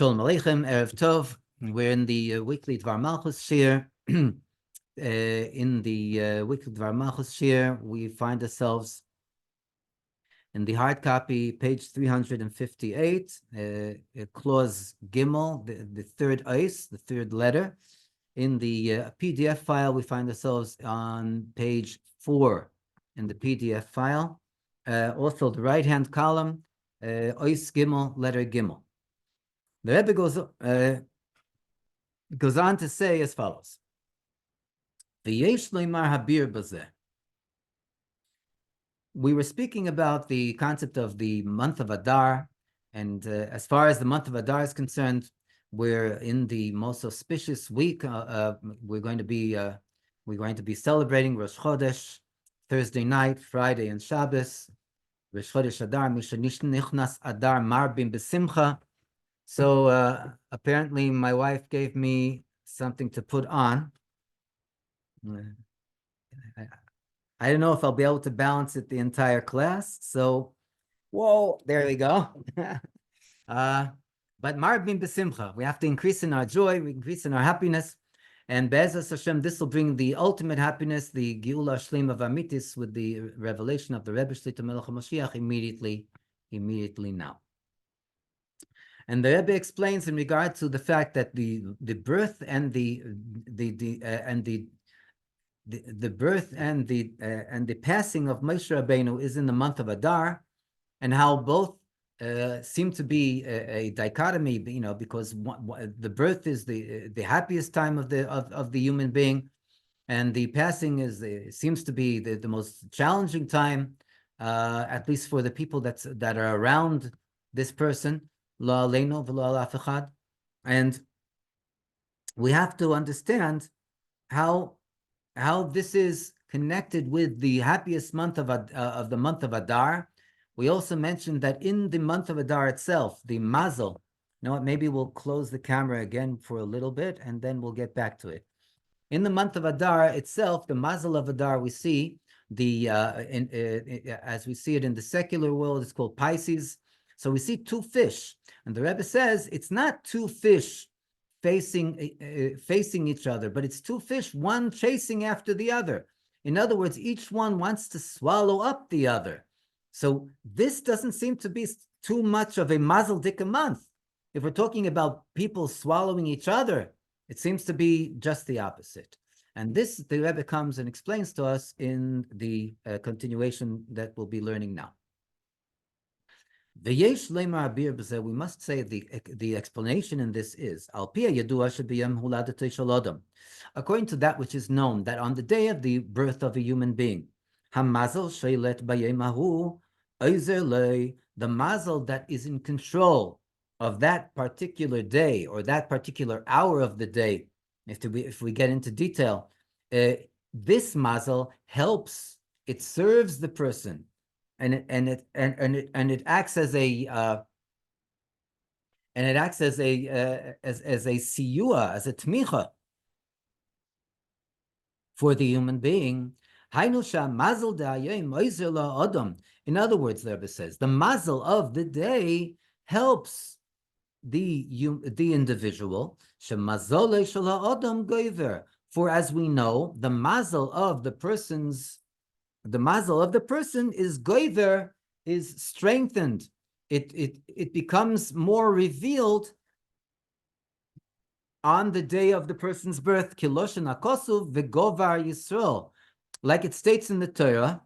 Shalom Aleichem, Erev Tov. We're in the weekly Dvar Malchus shir. In the weekly Dvar Malchus shir, we find ourselves in the hard copy, page 358, clause Gimel, the third ice, the third letter. In the PDF file, we find ourselves on page 4 in the PDF file. Also, the right-hand column, ice Gimel, letter Gimel. The Rebbe goes on to say as follows: V'yesh leimar habir bazeh. We were speaking about the concept of the month of Adar, and as far as the month of Adar is concerned, we're in the most auspicious week. We're going to be celebrating Rosh Chodesh, Thursday night, Friday, and Shabbos. Rosh Chodesh Adar, Mishanish Nichnas Adar Marbim Besimcha. So apparently my wife gave me something to put on. I don't know if I'll be able to balance it the entire class. So, whoa, there we go. But Marbim Besimcha, we have to increase in our joy, we increase in our happiness. And Be'ezras Hashem, this will bring the ultimate happiness, the Geula Shleim of Amitis, with the revelation of the Rebbe Shlitah Melech HaMashiach immediately now. And the Rebbe explains in regard to the fact that the birth and the birth and the passing of Moshe Rabbeinu is in the month of Adar, and how both seem to be a dichotomy, because the birth is the happiest time of the human being, and the passing seems to be the most challenging time, at least for the people that are around this person. And we have to understand how this is connected with the happiest month of the month of Adar. We also mentioned that in the month of Adar itself, the mazel. You know what? Maybe we'll close the camera again for a little bit, and then we'll get back to it. In the month of Adar itself, the mazel of Adar, we see as we see it in the secular world, it's called Pisces. So we see two fish, and the Rebbe says it's not two fish facing each other, but it's two fish, one chasing after the other. In other words, each one wants to swallow up the other. So this doesn't seem to be too much of a mazel dika month. If we're talking about people swallowing each other, it seems to be just the opposite. And this, the Rebbe comes and explains to us in the continuation that we'll be learning now. We must say the explanation in this is according to that which is known, that on the day of the birth of a human being, the mazel that is in control of that particular day or that particular hour of the day, if we get into detail, this mazel helps, it serves the person. And it acts as a siyua, as a tmicha for the human being. In other words, the Rebbe says, the mazel of the day helps the individual. For as we know, the mazel of the person is goiver, is strengthened. It becomes more revealed on the day of the person's birth. Kiloshen akosuv v'govar Yisrael, like it states in the Torah,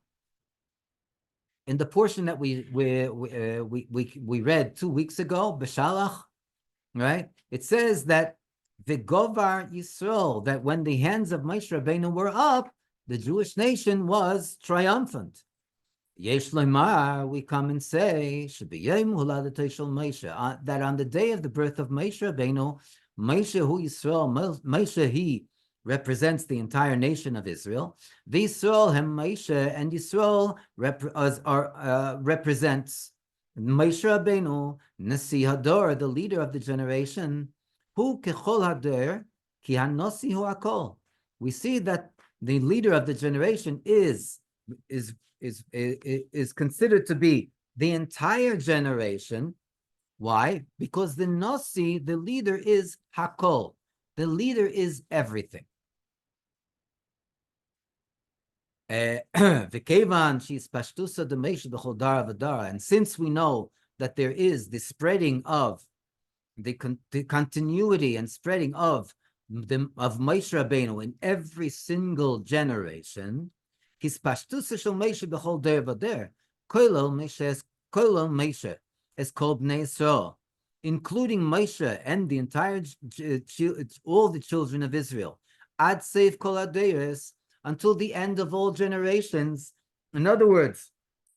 in the portion that we read 2 weeks ago, B'Shalach, right? It says that v'govar Yisrael, that when the hands of Moshe Rabbeinu were up, the Jewish nation was triumphant. Yesh lemar, we come and say, that on the day of the birth of Moshe Rabbeinu, Moshe hu Yisrael, Moshe, he represents the entire nation of Israel. V'Yisrael hem Moshe, and Yisrael represents Moshe Rabbeinu, Nasi Adar, the leader of the generation. Hu kechol Adar, ki hanosi hu akol. We see that the leader of the generation is considered to be the entire generation, Why? Because the Nasi, the leader, is Hakol. The leader is everything. V'kevan she's pashtusa demesha b'chol dar v'dar. And since we know that there is the spreading of the continuity and spreading of Moshe Rabbeinu in every single generation, his pashtusa shel Moshe b'chol dar v'dar. Kolol Moshe is called Bnei Yisrael, including Moshe and the entire all the children of Israel. Ad seif kol aderes, until the end of all generations. In other words,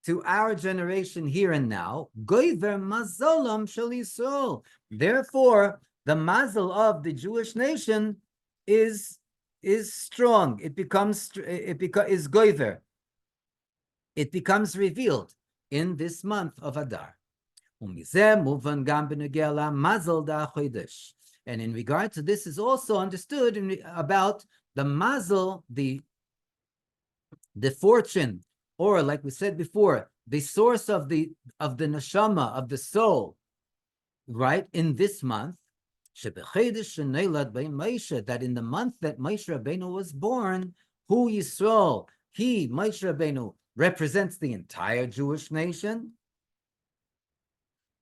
to our generation here and now, goiver mazolam shel Yisrael. Therefore, the mazel of the Jewish nation is strong. It becomes is goiver. It becomes revealed in this month of Adar. And in regard to this is also understood about the mazel, the fortune, or like we said before, the source of the neshama, of the soul, right, in this month, that in the month that Moshe Rabbeinu was born, who Yisrael, he, Moshe Rabbeinu, represents the entire Jewish nation.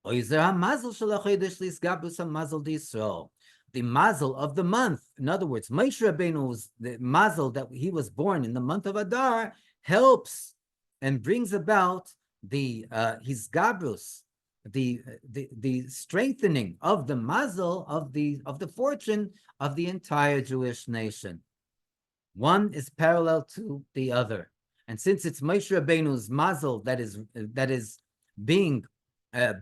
The mazel of the month, in other words, Moshe Rabbeinu's the mazel that he was born in the month of Adar helps and brings about the his gabrus, the strengthening of the mazel of the fortune of the entire Jewish nation. One is parallel to the other, and since it's Moshe Rabbeinu's mazel that is being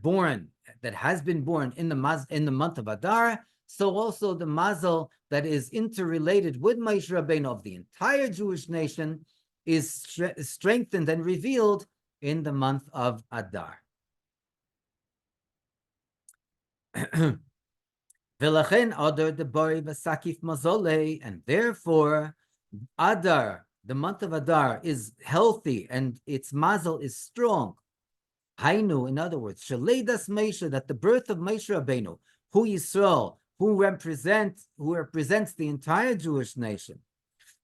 born, that has been born in the month of Adar, so also the mazel that is interrelated with Moshe Rabbeinu of the entire Jewish nation is strengthened and revealed in the month of Adar. V'lachen Adar debari v'sakif mazole, and therefore Adar, the month of Adar, is healthy and its mazel is strong. Hainu, in other words, Shaleidas Moshe, that the birth of Moshe Rabbeinu, who Yisrael, who represents the entire Jewish nation.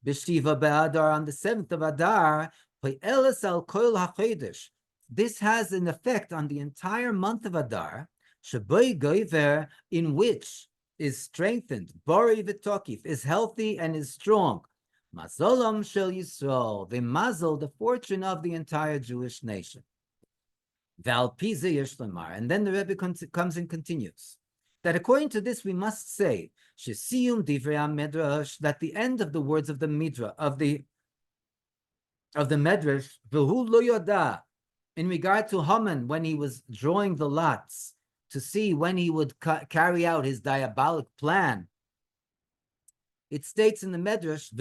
B'Shiva be'Adar, on the 7th of Adar, Pe'eles al kol hachodesh. This has an effect on the entire month of Adar, Sheboi goiver, in which is strengthened, Bori v'tokif, is healthy and is strong. Mazolam shel Yisrael, the mazel, the fortune of the entire Jewish nation. And then the Rebbe comes and continues that according to this we must say that the end of the words of the Midrash of the Medrash, in regard to Haman when he was drawing the lots to see when he would carry out his diabolic plan, it states in the Medrash,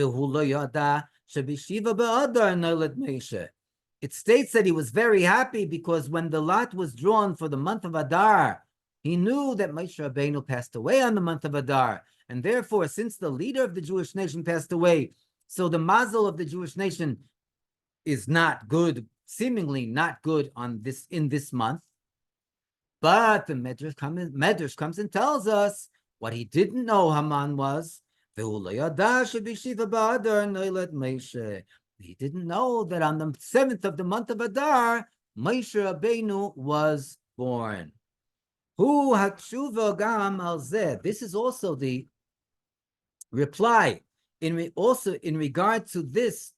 it states that he was very happy because when the lot was drawn for the month of Adar, he knew that Moshe Rabbeinu passed away on the month of Adar, and therefore, since the leader of the Jewish nation passed away, so the mazel of the Jewish nation is not good, seemingly not good in this month. But the Medrash comes and tells us what he didn't know Haman was. He didn't know that on the 7th of the month of Adar, Moshe Rabbeinu was born. This is also the reply in regard to this,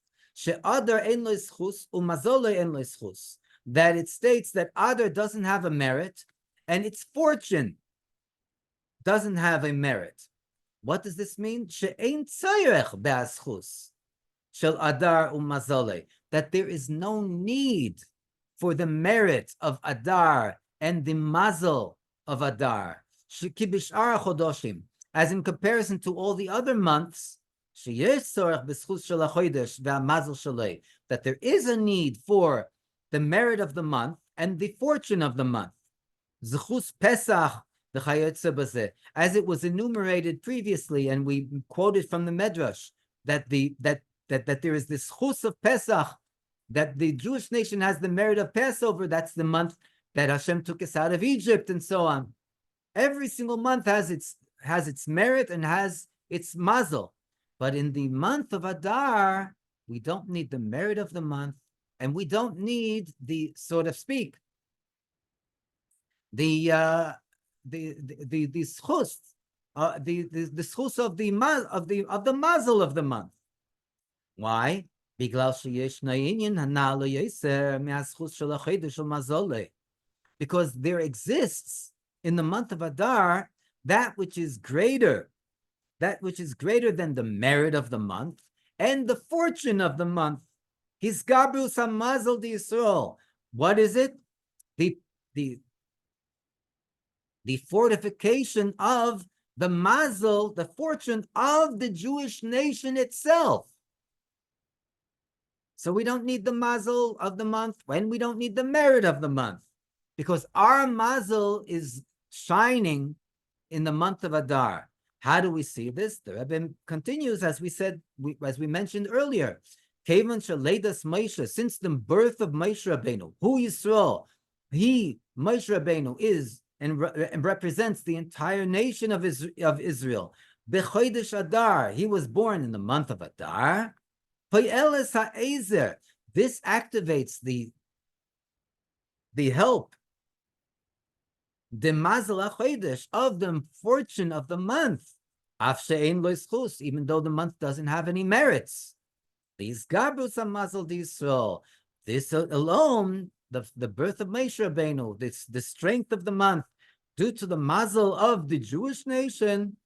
that it states that Adar doesn't have a merit and its fortune doesn't have a merit. What does this mean? Shel Adar umazole, that there is no need for the merit of Adar and the mazel of Adar, as in comparison to all the other months, that there is a need for the merit of the month and the fortune of the month. Zechus Pesach, as it was enumerated previously, and we quoted from the Medrash that there is this chus of Pesach, that the Jewish nation has the merit of Passover. That's the month that Hashem took us out of Egypt, and so on. Every single month has its merit and has its mazel. But in the month of Adar, we don't need the merit of the month, and we don't need the, so to speak, the schus, the schus of the mazel of the month. Why? Because there exists in the month of Adar that which is greater than the merit of the month and the fortune of the month. His gabrus hamazel di Yisrael. What is it? The fortification of the mazel, the fortune of the Jewish nation itself. So we don't need the mazel of the month when we don't need the merit of the month, because our mazel is shining in the month of Adar. How do we see this? The Rebbe continues, as we mentioned earlier, since the birth of Moshe Rabbeinu, who Yisrael, Moshe Rabbeinu is and represents the entire nation of Israel. B'chodesh Adar, he was born in the month of Adar. This activates the help, the mazel hachodesh, of the fortune of the month, even though the month doesn't have any merits. These gabrus hamazel d'Yisrael. This alone, the birth of Moshe Rabbeinu, the strength of the month, due to the mazel of the Jewish nation,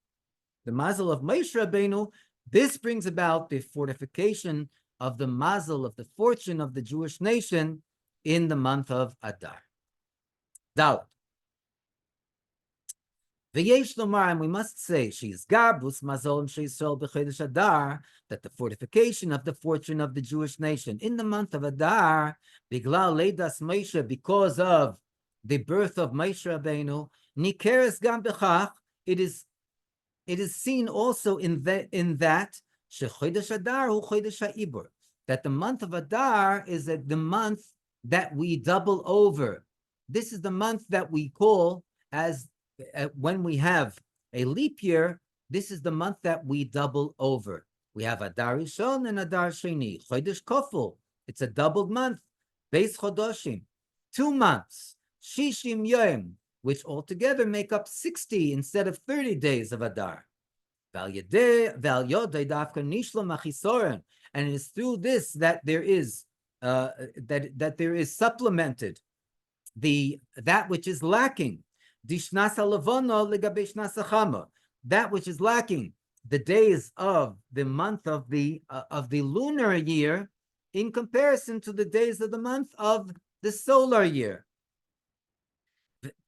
the mazel of Moshe Rabbeinu, this brings about the fortification of the mazel, of the fortune of the Jewish nation in the month of Adar. Doubt. V'yesh lomar, and we must say, she's gabrus mazol and sheisol b'chodesh Adar, that the fortification of the fortune of the Jewish nation in the month of Adar, biglal leidas Moshe, because of the birth of Moshe Rabbeinu, nikeres gam b'chach, it is seen also in that shechodesh Adar hu chodesh ha'ibur, that the month of Adar is the month that we double over. This is the month that we call as when we have a leap year. This is the month that we double over. We have Adar Rishon and Adar Sheni, chodesh kofel. It's a doubled month. Beis chodoshim, 2 months. Shishim yom, which altogether make up 60 instead of 30 days of Adar. And it is through this that there is that there is supplemented that which is lacking. That which is lacking, the days of the month of the lunar year, in comparison to the days of the month of the solar year.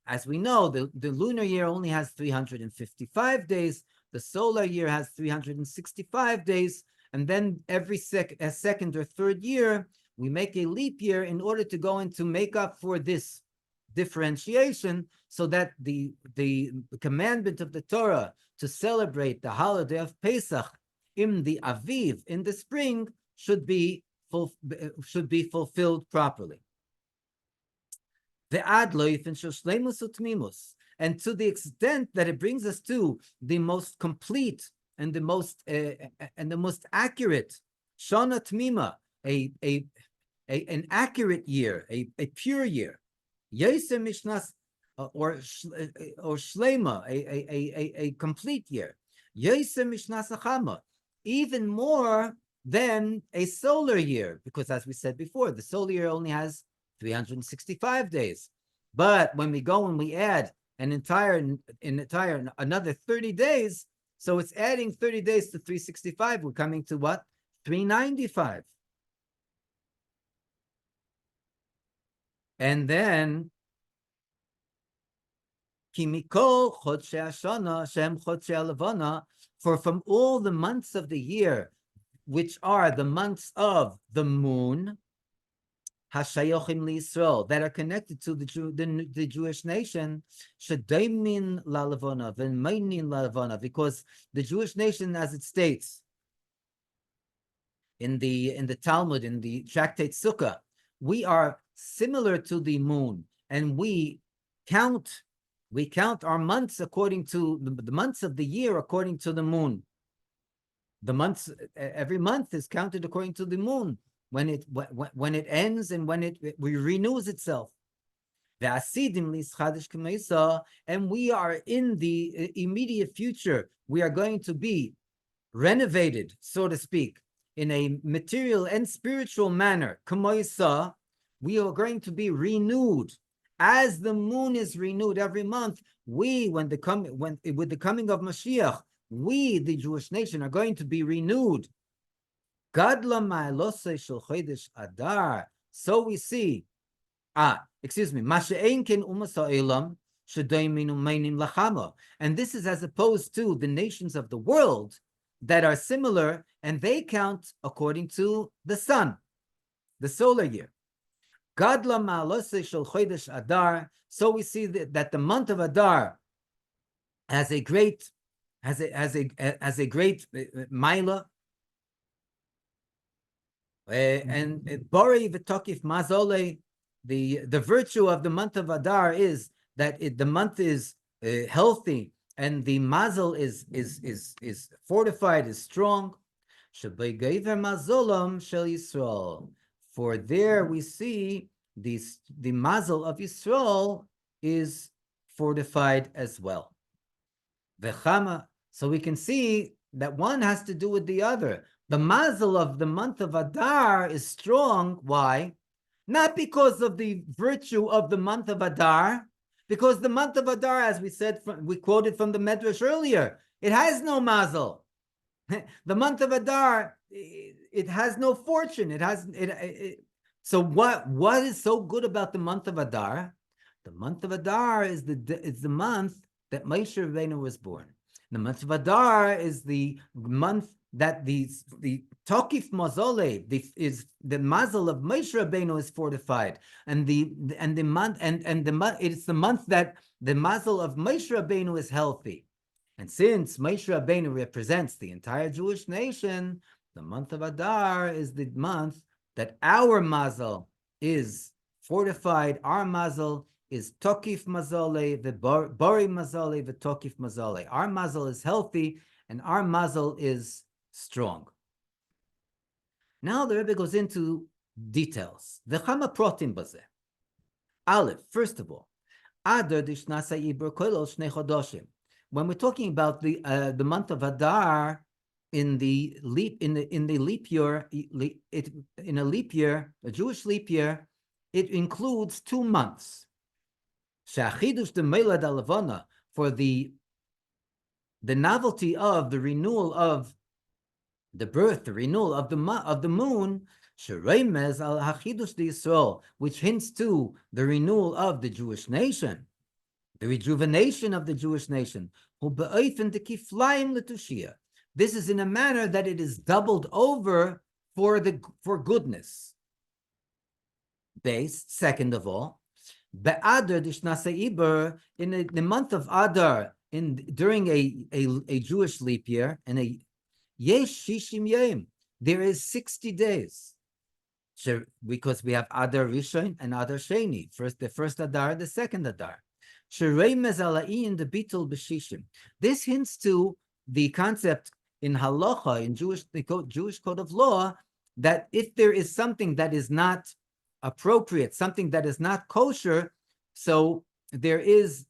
As we know, the lunar year only has 355 days. The solar year has 365 days. And then every second or third year, we make a leap year in order to go and to make up for this differentiation, so that the commandment of the Torah to celebrate the holiday of Pesach in the Aviv, in the spring, should be fulfilled properly. And to the extent that it brings us to the most complete and the most accurate Shana Tmima, an accurate year, a pure year, Yosem Mishnas, or Shlema, a complete year, Yosem Mishnas Achama, even more than a solar year, because as we said before, the solar year only has 365 days. But when we go and we add another 30 days, so it's adding 30 days to 365, we're coming to what? 395. And then for from all the months of the year, which are the months of the moon, Hashayochim liYisrael, that are connected to the Jewish nation, Shadaimin laLavona, V'Meinin laLavona, because the Jewish nation, as it states in the Talmud, in the tractate Sukkah, we are similar to the moon, and we count our months according to the months of the year according to the moon. The months, every month is counted according to the moon, when it ends and when it renews itself. And we are in the immediate future. We are going to be renovated, so to speak, in a material and spiritual manner. We are going to be renewed as the moon is renewed every month. With the coming of Mashiach, we, the Jewish nation, are going to be renewed. Adar. So we see. And this is as opposed to the nations of the world that are similar, and they count according to the sun, the solar year. Adar. So we see that the month of Adar has a great maila, and Bori v'tokif mazole. The virtue of the month of Adar is that the month is healthy, and the mazel is fortified, is strong. For there we see the mazel of Yisrael is fortified as well. So we can see that one has to do with the other. The mazel of the month of Adar is strong. Why? Not because of the virtue of the month of Adar, because the month of Adar, as we said, we quoted from the Medrash earlier, it has no mazel. The month of Adar, it has no fortune. So what is so good about the month of Adar? The month of Adar is the month that Moshe Rabbeinu was born. The month of Adar is the month that the Tokif Mazole is the mazel of Moshe Rabbeinu is fortified, and it's the month that the mazel of Moshe Rabbeinu is healthy. And since Moshe Rabbeinu represents the entire Jewish nation, the month of Adar is the month that our mazel is fortified. Our mazel is Tokif Mazole, the Bori Mazole, the Tokif Mazole. Our mazel is healthy, and our mazel is strong. Now the Rebbe goes into details. V'chama protim bazeh. Aleph, first of all, Adar dishnasa ibur kolol shnei chodoshim. When we're talking about the month of Adar in a leap year, a Jewish leap year, it includes 2 months. She'achidush de meilad alavona, for the novelty of the renewal of the birth, the renewal of the moon, shereimez al hachidush de Yisrael, which hints to the renewal of the Jewish nation, the rejuvenation of the Jewish nation. This is in a manner that it is doubled over for goodness. Second of all, Be'adar dishnasa iber, in the month of Adar, during a Jewish leap year, and a yesh shishim yom, there is 60 days, because we have Adar Rishon and Adar Sheni, the first Adar, the second Adar. The bitul b'shishim. This hints to the concept in halacha, in Jewish code of law, that if there is something that is not appropriate, something that is not kosher, so there is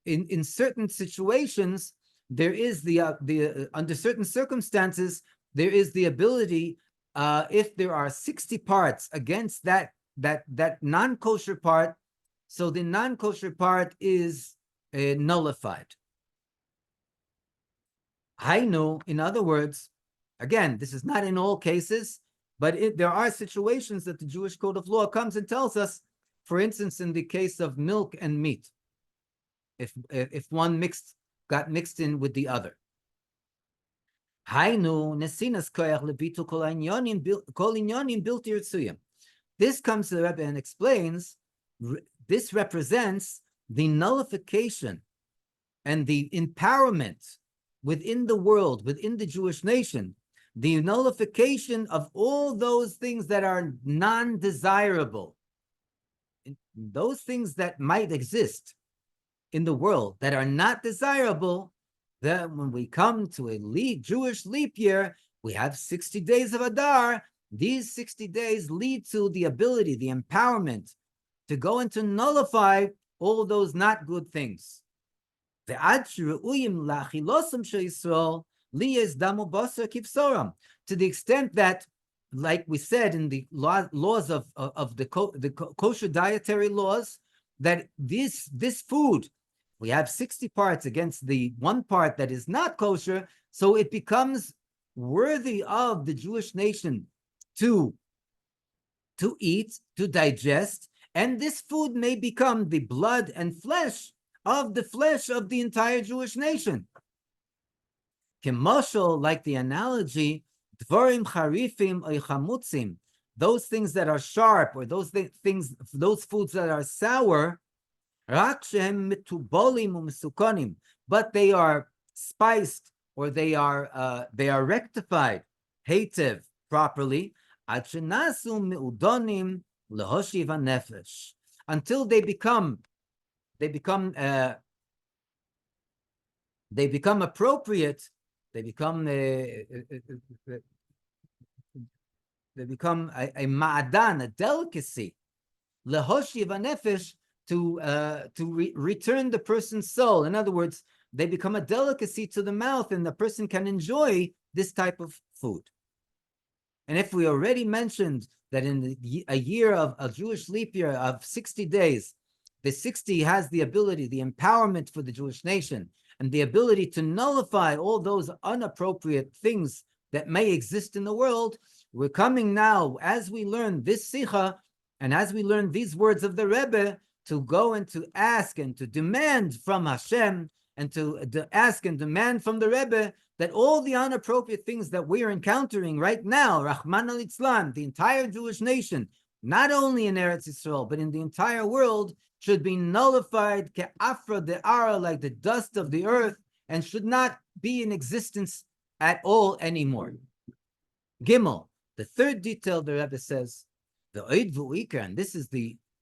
in certain situations, there is the under certain circumstances, there is the ability, if there are 60 parts against that non-kosher part, so the non-kosher part is nullified. Hainu, in other words, again, this is not in all cases, but there are situations that the Jewish code of law comes and tells us. For instance, in the case of milk and meat, if one got mixed in with the other. Hainu nesinas koyach lebitul kol inyonim bilti ritzuyim. This comes to the Rebbe and explains. This represents the nullification and the empowerment within the world, within the Jewish nation, the nullification of all those things that are non-desirable. those things that might exist in the world that are not desirable, then when we come to a Jewish leap year, we have 60 days of Adar. These 60 days lead to the ability, the empowerment to go and to nullify all those not good things. To the extent that, like we said in the laws of the kosher dietary laws, that this food, we have 60 parts against the one part that is not kosher, so it becomes worthy of the Jewish nation to eat, to digest, and this food may become the blood and flesh of the entire Jewish nation. Kemoshel, like the analogy, dvarim charifim or chamutzim, those things that are sharp, or those foods that are sour, rak shehem mitubolim u'mesukonim, but they are spiced, or they are rectified, heitev, properly, ad shenasu meudonim lehoshiv hanefesh, until they become appropriate, they become a ma'adan, a delicacy, lehoshiv hanefesh, to return the person's soul. In other words, they become a delicacy to the mouth, and the person can enjoy this type of food. And if we already mentioned that in a year of a Jewish leap year of 60 days, the 60 has the ability, the empowerment for the Jewish nation, and the ability to nullify all those inappropriate things that may exist in the world. We're coming now, as we learn this Sikha, and as we learn these words of the Rebbe, to go and to ask and to demand from Hashem, and to ask and demand from the Rebbe, that all the inappropriate things that we are encountering right now, Rahman al-Islam, the entire Jewish nation, not only in Eretz Yisrael, but in the entire world, should be nullified, ke'afra de'ara, like the dust of the earth, and should not be in existence at all anymore. Gimel, the third detail the Rebbe says, the oid v'uikar, and this is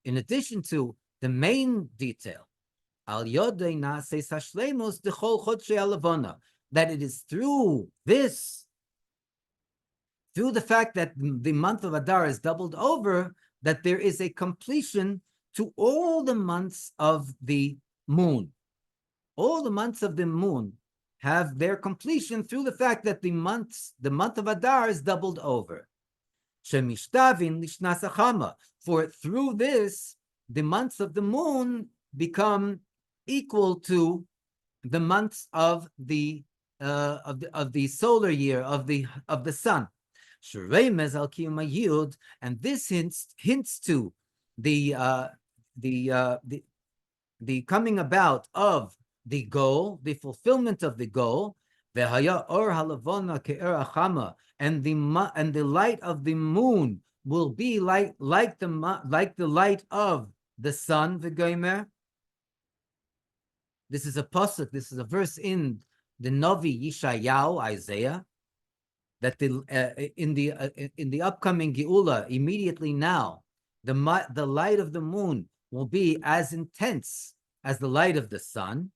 in addition to the main detail, al yodei na'aseh sashleimus dechol chodshei alavona, that it is through the fact that the month of Adar is doubled over, that there is a completion to all the months of the moon. All the months of the moon have their completion through the fact that the month of Adar is doubled over. Shemishtabin lishnas hachama, for through this, the months of the moon become equal to the months of the solar year of the sun. And this hints to the coming about of the goal, the fulfillment of the goal. And the light of the moon will be like the light of the sun. This is a pasuk. This is a verse in the Navi Yeshayahu, Isaiah, that in the upcoming Geula, immediately now, the light of the moon will be as intense as the light of the sun.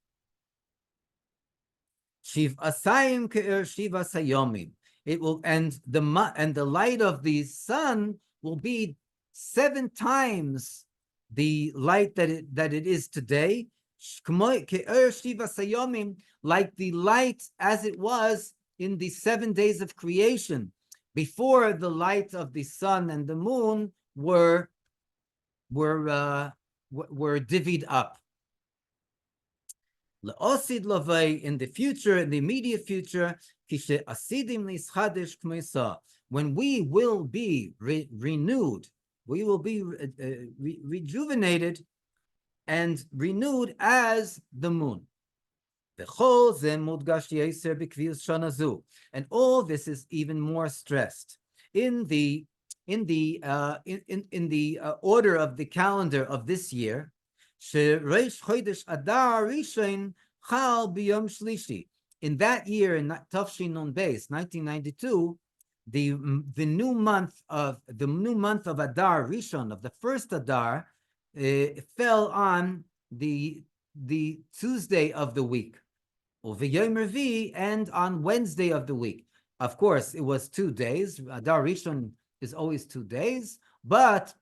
Shiv asayim ke'er shiva sayomim. It will, and the light of the sun will be 7 times the light that it is today. Like the light as it was in the 7 days of creation, before the light of the sun and the moon were divvied up. In the future, in the immediate future, when we will be renewed, we will be rejuvenated and renewed as the moon. And all this is even more stressed in the order of the calendar of this year. In that year, in Tafshin Nun Beis, 1992, the new month of Adar Rishon, of the first Adar, fell on the Tuesday of the week, and on Wednesday of the week. Of course, it was 2 days. Adar Rishon is always 2 days, but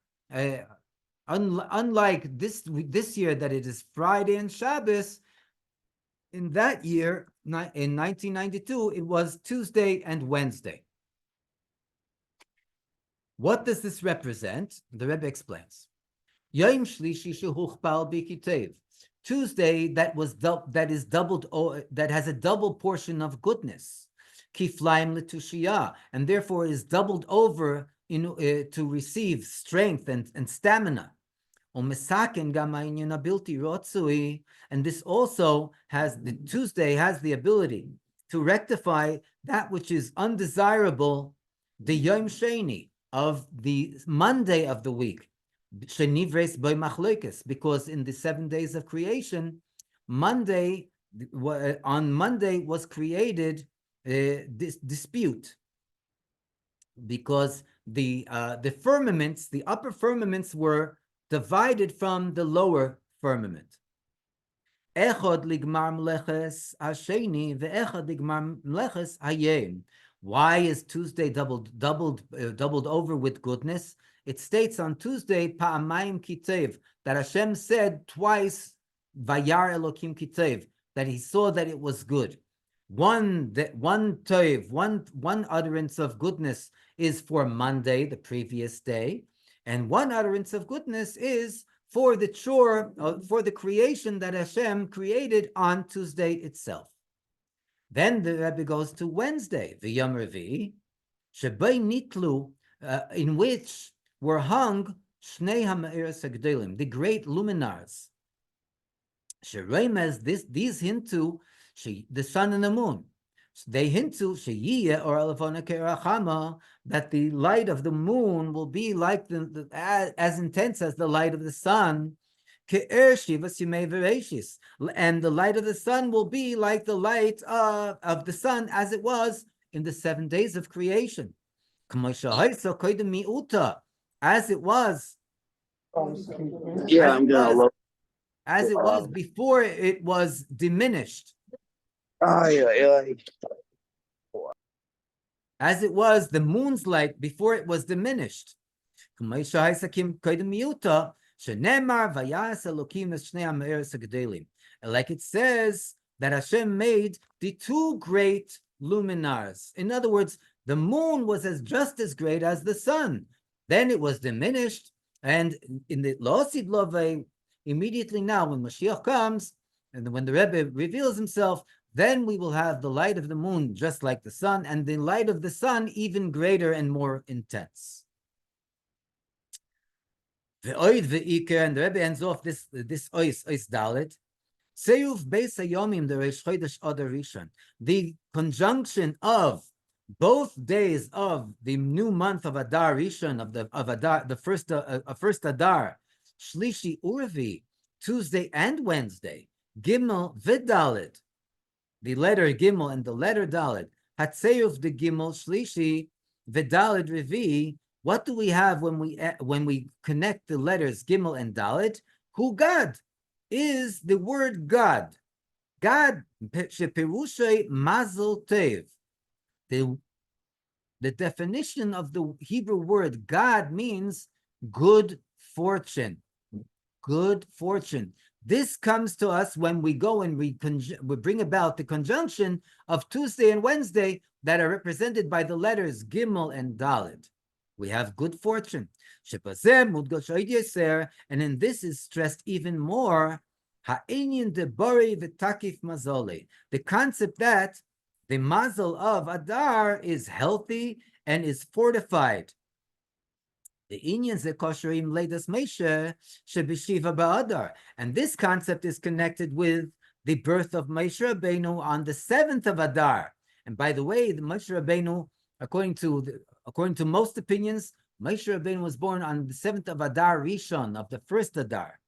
unlike this year that it is Friday and Shabbos, in that year, in 1992, it was Tuesday and Wednesday. What does this represent? The Rebbe explains. Yom Shlishi shehuchpal b'kitev. Tuesday that has a double portion of goodness, kiflaim letushiyah, and therefore is doubled over to receive strength and stamina. And this also has Tuesday has the ability to rectify that which is undesirable, the Yom Sheni of the Monday of the week, because in the 7 days of creation, on Monday was created this dispute, because the firmaments, the upper firmaments, were divided from the lower firmament. Echad ligmar meleches hasheni ve'echad ligmar meleches hayem. Why is Tuesday doubled over with goodness? It states on Tuesday, Pa'amayim Kitev, that Hashem said twice, Vayar Elokim Kitev, that he saw that it was good. One utterance of goodness is for Monday, the previous day, and one utterance of goodness is for the chore, for the creation that Hashem created on Tuesday itself. Then the Rebbe goes to Wednesday, the Yom Revi, Shebei Nitlu, in which were hung Shnei HaMe'eres HaGedolim, the great luminars. Sheremes, these hint to the sun and the moon. They hint to Sheyiyeh or Alafona Kerachama, that the light of the moon will be like as intense as the light of the sun. And the light of the sun will be like the light of the sun as it was in the 7 days of creation. As it was. Yeah, I'm gonna look. As it was before it was diminished. As it was the moon's light before it was diminished. Like it says that Hashem made the 2 great luminars. In other words, the moon was just as great as the sun. Then it was diminished, and in the Losid Love, immediately now, when Mashiach comes, and when the Rebbe reveals himself, then we will have the light of the moon just like the sun, and the light of the sun even greater and more intense. And the Rebbe ends off this ois dalet. The conjunction of both days of the new month of Adar Rishon, of Adar, the first Adar, Shlishi Urvi, Tuesday and Wednesday, Gimel Vidalit, the letter Gimel and the letter Dalit, Hatseyuf the Gimel Shlishi Vidalit Revi. What do we have when we connect the letters Gimel and Dalit? Who God is the word God. God, Shepirushay Mazel Tev. The definition of the Hebrew word God means good fortune. Good fortune. This comes to us when we go and we bring about the conjunction of Tuesday and Wednesday that are represented by the letters Gimel and Dalet. We have good fortune. And in this is stressed even more the concept that the mazel of Adar is healthy and is fortified. The Inyan Zekosherim Leidas Meisha Shebishiva Ba'adar. And this concept is connected with the birth of Moshe Rabbeinu on the 7th of Adar. And by the way, the Moshe Rabbeinu, according to most opinions, Moshe Rabbeinu was born on the 7th of Adar Rishon, of the first Adar.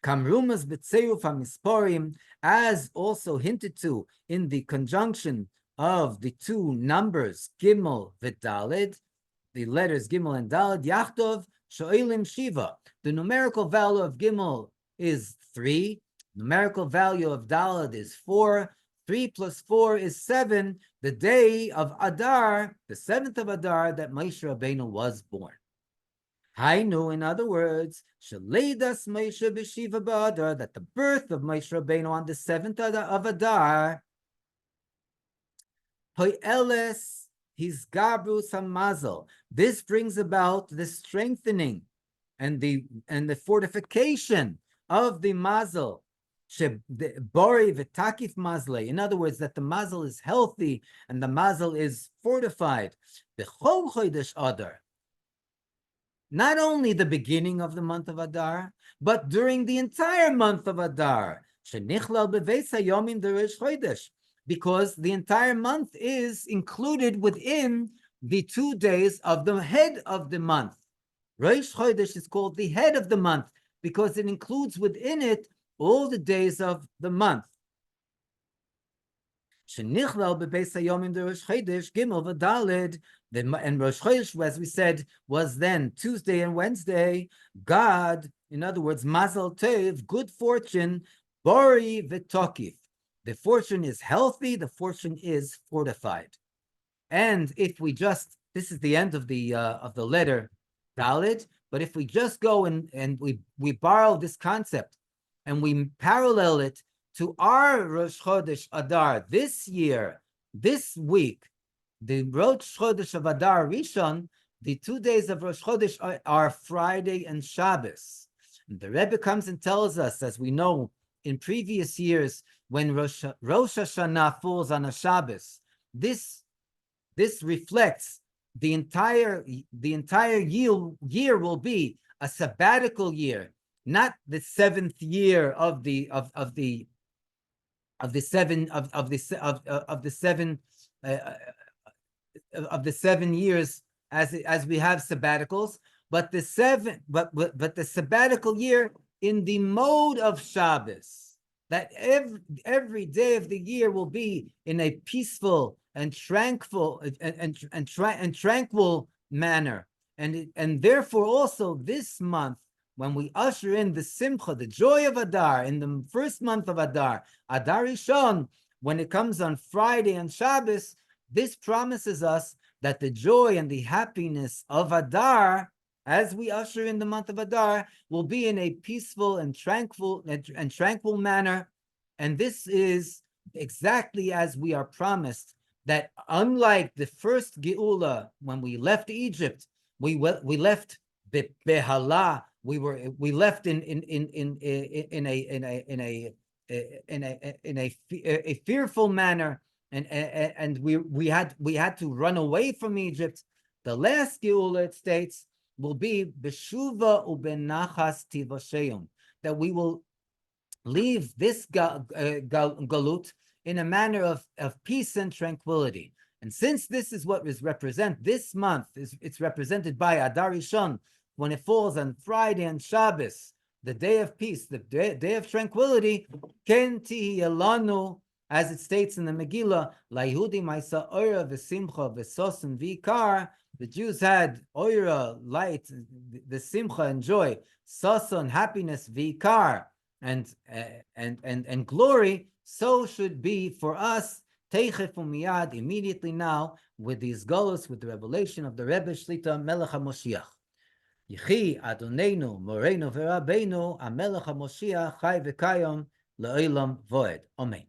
Kamrumas B'tzeiruf HaMisporim, as also hinted to in the conjunction of the 2 numbers, Gimel V'Daled, the letters Gimel and Daled, Yachtov Shoelim Shiva. The numerical value of Gimel is 3. Numerical value of Daled is 4. 3 plus 4 is 7. The day of Adar, the 7th of Adar, that Moshe Rabbeinu was born. Hainu, in other words, Shalidas Moshe b'Shiva b'Adar, that the birth of Moshe Rabbeinu on the 7th of Adar, Hoyeles his Gabrus Hamazel. This brings about the strengthening and the fortification of the mazel. Bori v'takif mazle. In other words, that the mazel is healthy and the mazel is fortified. B'chol chodesh Adar. Not only the beginning of the month of Adar, but during the entire month of Adar. Shenichlal beveis hayomim derish chodesh. Because the entire month is included within the 2 days of the head of the month. Rosh Chodesh is called the head of the month because it includes within it all the days of the month. And Rosh Chodesh, as we said, was then Tuesday and Wednesday. God, in other words, Mazel Tov, good fortune, Bori v'Tokif. The fortune is healthy, the fortune is fortified. And if we just, this is the end of the letter Dalet, but if we just go and we borrow this concept and we parallel it to our Rosh Chodesh Adar this year, this week, the Rosh Chodesh of Adar Rishon, the 2 days of Rosh Chodesh are Friday and Shabbos. And the Rebbe comes and tells us, as we know in previous years, when Rosh Hashanah falls on a Shabbos, this reflects the entire year will be a sabbatical year, not the 7th year of the 7 years as we have sabbaticals, but the sabbatical year in the mode of Shabbos. That every day of the year will be in a peaceful and tranquil tranquil manner, and therefore also this month, when we usher in the Simcha, the joy of Adar, in the first month of Adar, Adar Rishon, when it comes on Friday and Shabbos, this promises us that the joy and the happiness of Adar, as we usher in the month of Adar, will be in a peaceful and tranquil manner. And this is exactly as we are promised, that unlike the first Geula, when we left Egypt, we left Behala, we left in a fearful manner, and we had to run away from Egypt. The last Geula, it states, will be Beshuva ubenachas tivasheim, that we will leave this galut in a manner of peace and tranquility. And since this is what is represent this month, it's represented by Adar Rishon, when it falls on Friday and Shabbos, the day of peace, the day of tranquility, ken tihiyelanu, as it states in the Megillah, Layehudi ma'isa oira v'simcha v'sosin v'ikar. The Jews had oira, light, the simcha and joy, sason, happiness, v'ikar, and glory. So should be for us, teichef umiyad, immediately now, with these golos, with the revelation of the Rebbe Shlitah Melech HaMoshiach. Yechi Adonenu Moreinu v'Rabbeinu HaMelech HaMoshiach Chai v'Kayom Le'olam Voed. Amen.